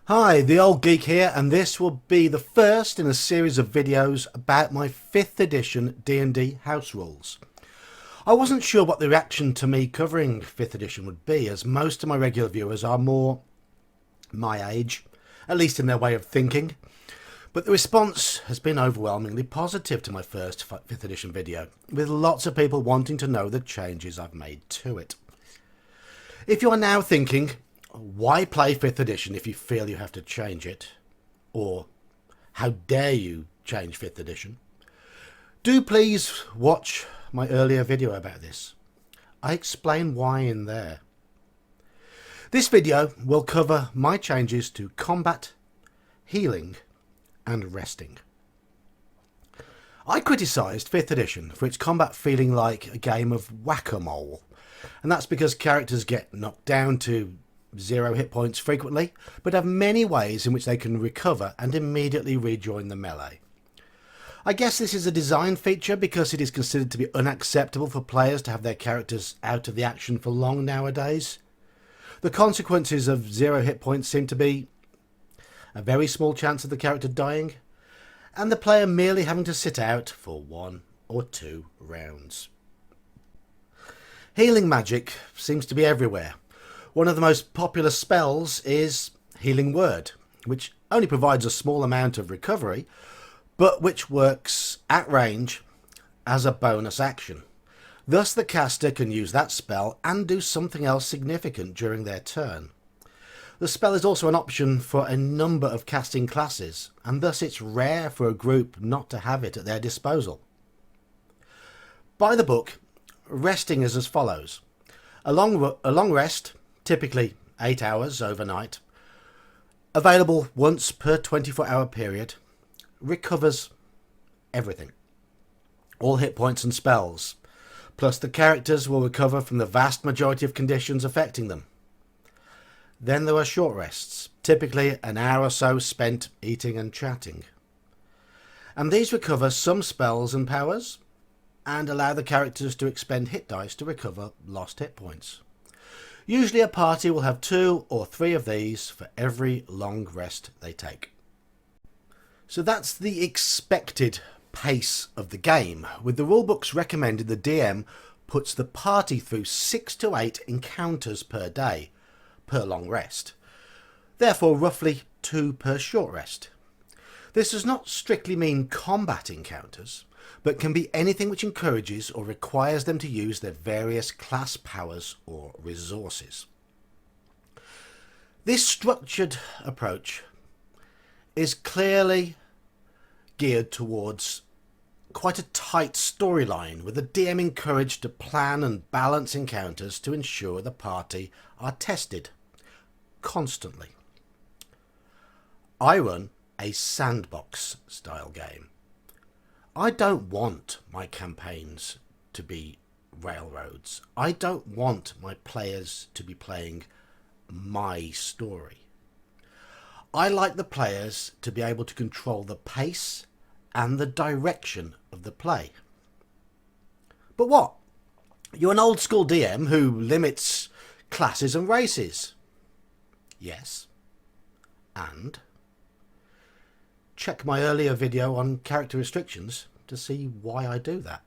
Hi, the Old Geek here, and this will be the first in a series of videos about my 5th edition D&D house rules. I wasn't sure what the reaction to me covering 5th edition would be, as most of my regular viewers are more my age, at least in their way of thinking, but the response has been overwhelmingly positive to my first 5th edition video, with lots of people wanting to know the changes I've made to it. If you are now thinking, why play 5th edition if you feel you have to change it? Or, how dare you change 5th edition? Do please watch my earlier video about this. I explain why in there. This video will cover my changes to combat, healing and resting. I criticised 5th edition for its combat feeling like a game of whack-a-mole, and that's because characters get knocked down to 0 hit points frequently, but have many ways in which they can recover and immediately rejoin the melee. I guess this is a design feature because it is considered to be unacceptable for players to have their characters out of the action for long nowadays. The consequences of 0 hit points seem to be a very small chance of the character dying, and the player merely having to sit out for 1 or 2 rounds. Healing magic seems to be everywhere. One of the most popular spells is Healing Word, which only provides a small amount of recovery, but which works at range as a bonus action. Thus the caster can use that spell and do something else significant during their turn. The spell is also an option for a number of casting classes, and thus it's rare for a group not to have it at their disposal. By the book, resting is as follows. A long rest, typically 8 hours overnight, available once per 24-hour period, recovers everything. All hit points and spells, plus the characters will recover from the vast majority of conditions affecting them. Then there are short rests, typically an hour or so spent eating and chatting. And these recover some spells and powers, and allow the characters to expend hit dice to recover lost hit points. Usually a party will have 2 or 3 of these for every long rest they take. So that's the expected pace of the game, with the rulebooks recommended the DM puts the party through 6 to 8 encounters per day, per long rest. Therefore roughly 2 per short rest. This does not strictly mean combat encounters, but can be anything which encourages or requires them to use their various class powers or resources. This structured approach is clearly geared towards quite a tight storyline, with the DM encouraged to plan and balance encounters to ensure the party are tested constantly. I run a sandbox style game. I don't want my campaigns to be railroads. I don't want my players to be playing my story. I like the players to be able to control the pace and the direction of the play. But what? You're an old school DM who limits classes and races. Yes. And check my earlier video on character restrictions to see why I do that.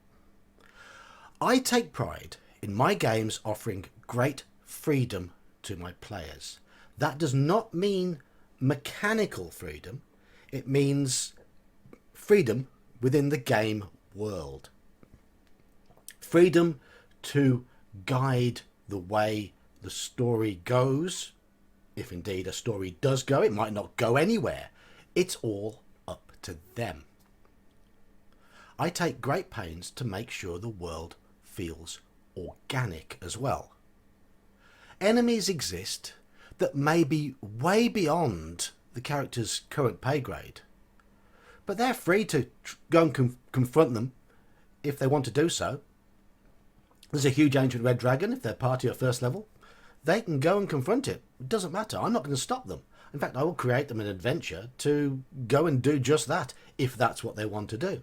I take pride in my games offering great freedom to my players. That does not mean mechanical freedom. It means freedom within the game world. Freedom to guide the way the story goes. If indeed a story does go, it might not go anywhere. It's all up to them. I take great pains to make sure the world feels organic as well. Enemies exist that may be way beyond the character's current pay grade, but they're free to go and confront them if they want to do so. There's a huge ancient red dragon. If their party are first level, they can go and confront it. It doesn't matter. I'm not going to stop them. In fact, I will create them an adventure to go and do just that, if that's what they want to do.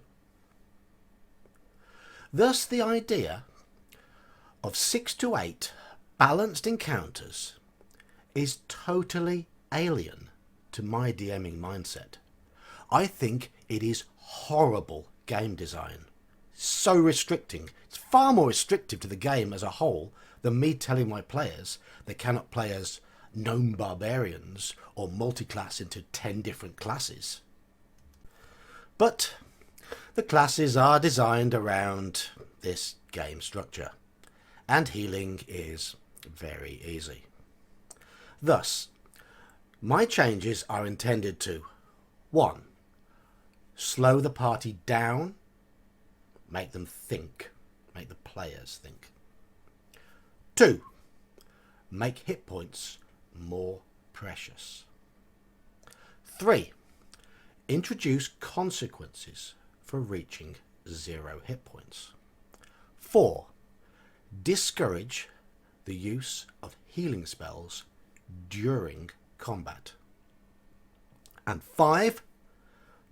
Thus, the idea of 6 to 8 balanced encounters is totally alien to my DMing mindset. I think it is horrible game design. So restricting. It's far more restrictive to the game as a whole than me telling my players they cannot play as gnome barbarians or multi-class into 10 different classes. But the classes are designed around this game structure, and healing is very easy. Thus, my changes are intended to 1. Slow the party down, make them think, make the players think. 2. Make hit points more precious. 3. Introduce consequences for reaching 0 hit points. 4. Discourage the use of healing spells during combat. And 5.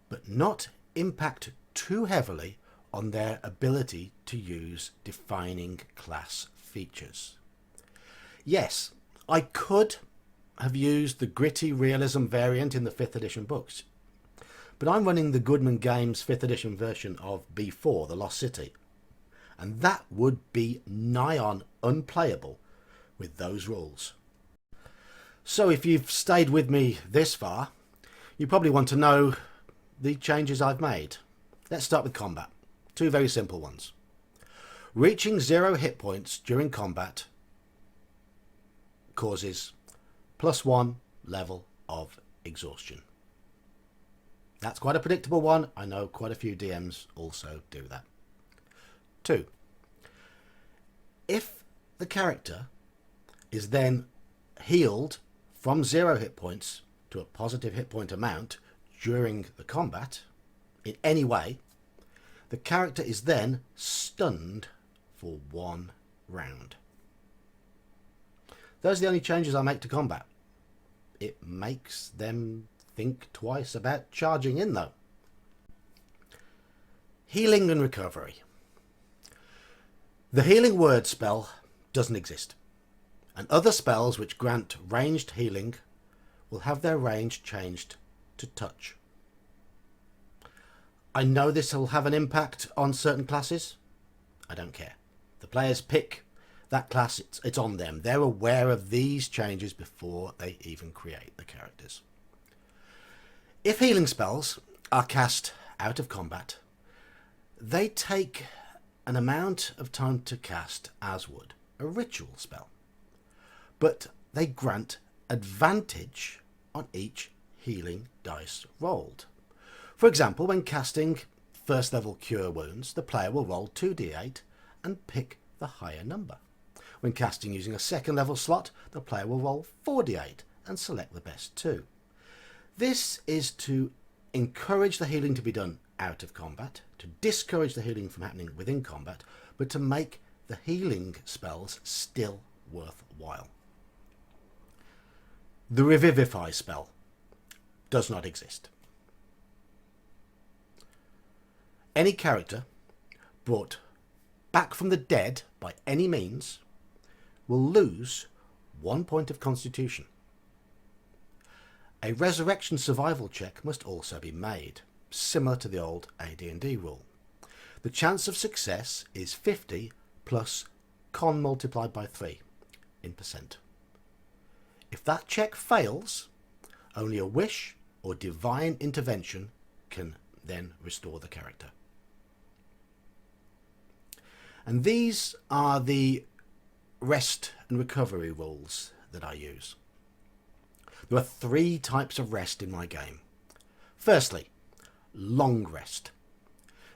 But not impact too heavily on their ability to use defining class features. Yes, I could have used the gritty realism variant in the 5th edition books, but I'm running the Goodman Games 5th edition version of B4, The Lost City, and that would be nigh on unplayable with those rules. So if you've stayed with me this far, you probably want to know the changes I've made. Let's start with combat. 2 very simple ones. Reaching 0 hit points during combat causes +1 level of exhaustion. That's quite a predictable one. I know quite a few DMs also do that. 2. If the character is then healed from 0 hit points to a positive hit point amount during the combat in any way, the character is then stunned for 1 round. Those are the only changes I make to combat. It makes them think twice about charging in though. Healing and recovery. The healing word spell doesn't exist, and other spells which grant ranged healing will have their range changed to touch. I know this will have an impact on certain classes. I don't care. The players pick that class, it's on them. They're aware of these changes before they even create the characters. If healing spells are cast out of combat, they take an amount of time to cast as would a ritual spell, but they grant advantage on each healing dice rolled. For example, when casting first level cure wounds, the player will roll 2d8 and pick the higher number. When casting using a second level slot, the player will roll 4d8 and select the best 2. This is to encourage the healing to be done out of combat, to discourage the healing from happening within combat, but to make the healing spells still worthwhile. The Revivify spell does not exist. Any character brought back from the dead by any means will lose 1 point of constitution. A resurrection survival check must also be made, similar to the old AD&D rule. The chance of success is 50 plus con multiplied by 3 in percent. If that check fails, only a wish or divine intervention can then restore the character. And these are the rest and recovery rules that I use. There are 3 types of rest in my game. Firstly, long rest.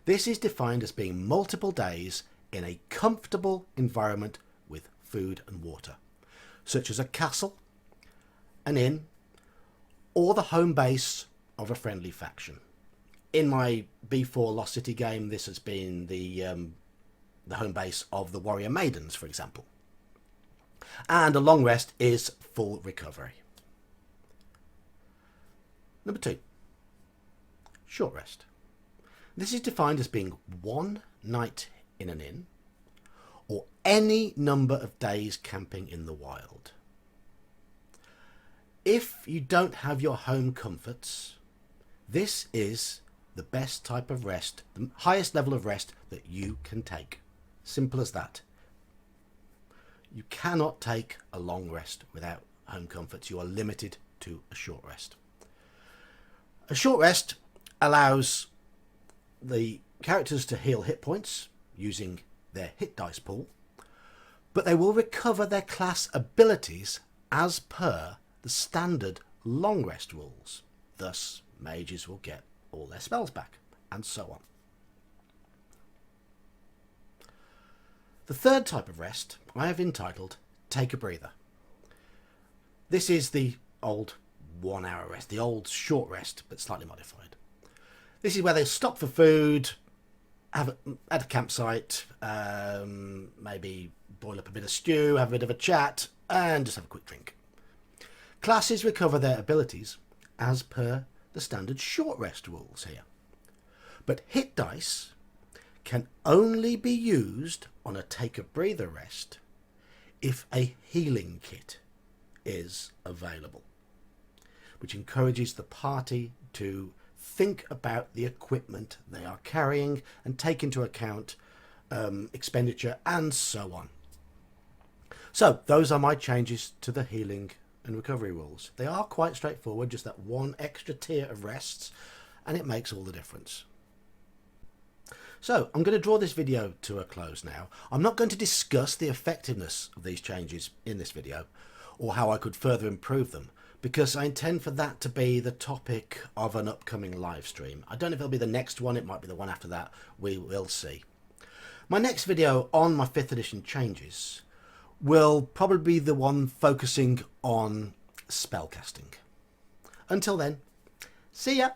This is defined as being multiple days in a comfortable environment with food and water, such as a castle, an inn, or the home base of a friendly faction. In my B4 Lost City game, this has been the home base of the Warrior Maidens, for example. And a long rest is full recovery. Number 2, short rest. This is defined as being 1 night in an inn or any number of days camping in the wild. If you don't have your home comforts, this is the best type of rest, the highest level of rest that you can take. Simple as that. You cannot take a long rest without home comforts. You are limited to a short rest. A short rest allows the characters to heal hit points using their hit dice pool, but they will recover their class abilities as per the standard long rest rules. Thus, mages will get all their spells back, and so on. The third type of rest I have entitled Take a Breather. This is the old 1 hour rest, the old short rest, but slightly modified. This is where they stop for food, have at a campsite, maybe boil up a bit of stew, have a bit of a chat, and just have a quick drink. Classes recover their abilities as per the standard short rest rules here. But hit dice can only be used on a take a breather rest if a healing kit is available, which encourages the party to think about the equipment they are carrying and take into account expenditure and so on. So those are my changes to the healing and recovery rules. They are quite straightforward, just that one extra tier of rests, and it makes all the difference. So I'm going to draw this video to a close now. I'm not going to discuss the effectiveness of these changes in this video or how I could further improve them, because I intend for that to be the topic of an upcoming live stream. I don't know if it'll be the next one, it might be the one after that, we will see. My next video on my 5th edition changes will probably be the one focusing on spellcasting. Until then, see ya!